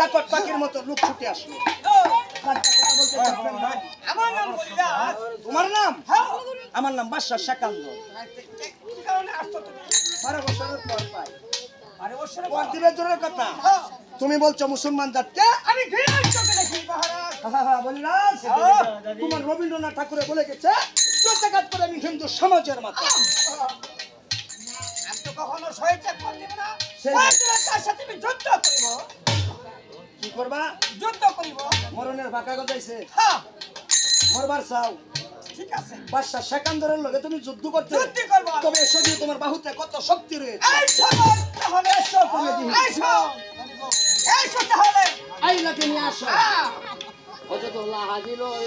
চাকর পাখির মতো লোক ছুটে আসলো। আমার নাম বলিরাজ। তোমার নাম? হ্যাঁ। আমার নাম বাদশাহ সেকান্দর। কি কারণে আসছো তুমি? 12 বছরের পর পাই। 12 বছরের পর পর? দিনের জোরের কথা। হ্যাঁ। তুমি বলছো মুসলমান জাতকে? আমি ঘৃণার চোখে দেখি মহারাজ। বলিরাজ, তোমার রবীন্দ্রনাথ ঠাকুরে বলে গেছে চোদ্দাঘাত করে আমি হিন্দু সমাজের মাথা। আমি তো কখনো সহিতে পারলিম না। সেই- তার সাথে আমি যুদ্ধ করিব। কি করবা? যুদ্ধ করিব। মরণের ফাঁকা গজাইছে, হ্যাঁ, মরবার চাও। ঠিক আছে। বাদশাহ সেকান্দরের লগে তুমি যুদ্ধ করতে, যুদ্ধ করব। তবে এসো যে তোমার বাহুতে কত শক্তি রয়েছে। এই সবার তাহলে এসো তুমি দিহি। এসো। এসো তাহলে। আইনাকে নিয়ে আসো। হ্যাঁ। হযরতুল্লাহ হাজির হয়ে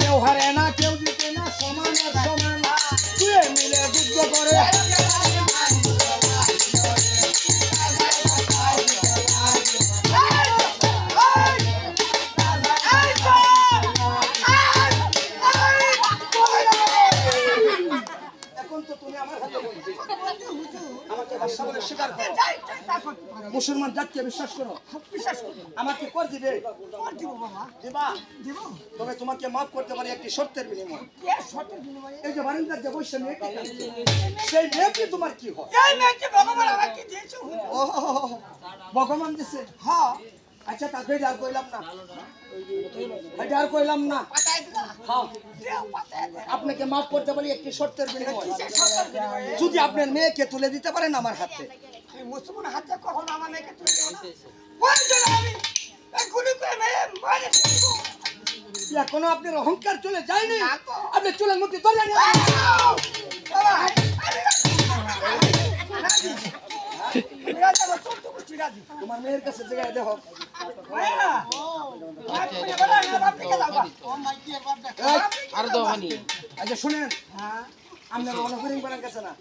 কেউ হারে না, কেউ জিতে না, সমান আর সমান দুয়ে মিলে যুদ্ধ করে। এখন তো তুমি আমার হাতে বন্দী। আমাকে বাদশা বলে স্বীকার করো। মুসলমান জাতকে বিশ্বাস করো। আমাকে কর দিবে? দিবা? তবে তোমাকে মাফ করতে পারি একটি শর্তের বিনিময়ে। এই যে বারিন্দার যে বৈশ্য মেয়েটি কাঁদছে, সেই মেয়েটি তোমার কি হয়? ও, ভগবান দিছে। হ্যাঁ। আচ্ছা তাকে আর কইলাম না, এটা আর কইলাম না। হ্যাঁ, আপনাকে মাফ করতে পারি একটি শর্তের বিনিময়ে। যদি আপনার মেয়েকে তুলে দিতে পারেন আমার হাতে। মুসলমান হাতে কখনো আমার মেয়েকে তুলে দেবো না। প্রয়োজনে আমি এই গুলি করে মেরে মারে ফেলবো। এখনো আপনার অহংকার চলে যায়নি? না তো। আপনি চুলের মধ্যে ধরে নিয়ে বাবা, রাজি। রাজি। তোমার মেয়ের কাছে জায়গায় দেখো। মায়া, তুমি বলো না, বাপকে যাবা। আর দাও হানি আচ্ছা শুনেন, হ্যাঁ, আপনার অনেক বানার কাছে না,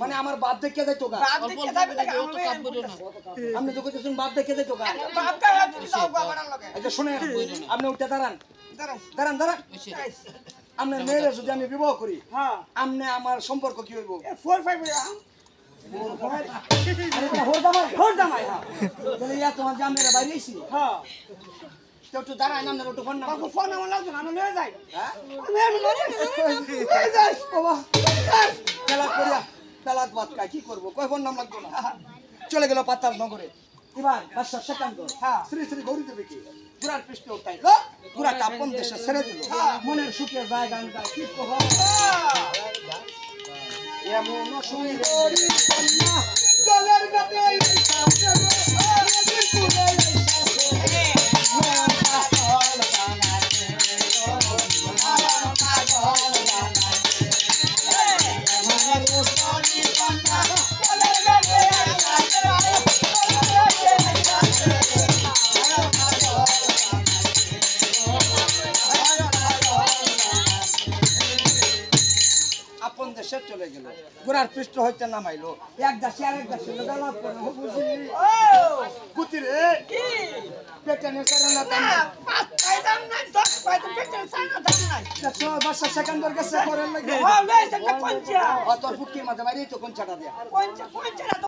মানে আমার বাপ দেখে যাই তো গা। বাপ দেখে যাবে না, আমার মেয়ে আপনি তো কইতেছেন বাপ দেখে যাই তো গা। বাপকে হাত দিতে যাও বাবার লগে। আচ্ছা শুনেন, আপনি উঠে দাঁড়ান, দাঁড়াও। দাঁড়ান দাঁড়ান। আপনার মেয়ের যদি আমি বিবাহ করি, হ্যাঁ, আপনি আমার সম্পর্ক কি হইব? 4-5 হোর জামাই, হ্যাঁ। তাহলে ইয়া তোমার জামের বাইরে আইছি। হ্যাঁ, তো একটু দাঁড়ায় না, আপনার একটু ফোন না। বাবু ফোন আমার লাগবে না, আমি লয়ে যাই। হ্যাঁ? আমি লয়ে যাই। বাবা, খেলা করিয়া খেলাত বাদ খাই, কি করবো? কয় ফোন নাম লাগতো না। চলে গেল পাতাল নগরে। এবার বাদশাহ সেকান্দর শ্রী শ্রী গৌরী দেবীকে পুরার পৃষ্ঠে উঠাইল, পুরাটা আপন দেশে ছেড়ে দিল। মনের সুখে যায় গান গায়, কি কহ এমন সুন্দরী কন্যা জলের গাতে আইসাছে গো, নদীর কূলে আইসাছে, মন পাগল বানাইছে গো, মন পাগল বানাইছে। এমন সুন্দরী কন্যা জলের গাতে আইসাছে গো, নদীর কূলে আইসাছে, মন পাগল বানাইছে গো, মন পাগল বানাইছে। আপন দেশে চলে গেল, গোড়ার পৃষ্ঠ হইতে নামাইলো, এক দাসী আর এক দাসী লাভ করে বুঝি কুতি রে পেটে নেছে না দাম পাঁচ পাইদাম না, 10 পাইদাম পেটে সাইনা দাম নাই। দেখছো বাদশা সেকান্দর গেছে করেন লাগে হ্যাঁ, লয়ে যাচ্ছে পঞ্চা। অত ফুটকির মাঝে বাইরে তো কোন চাটা দিয়া পঞ্চা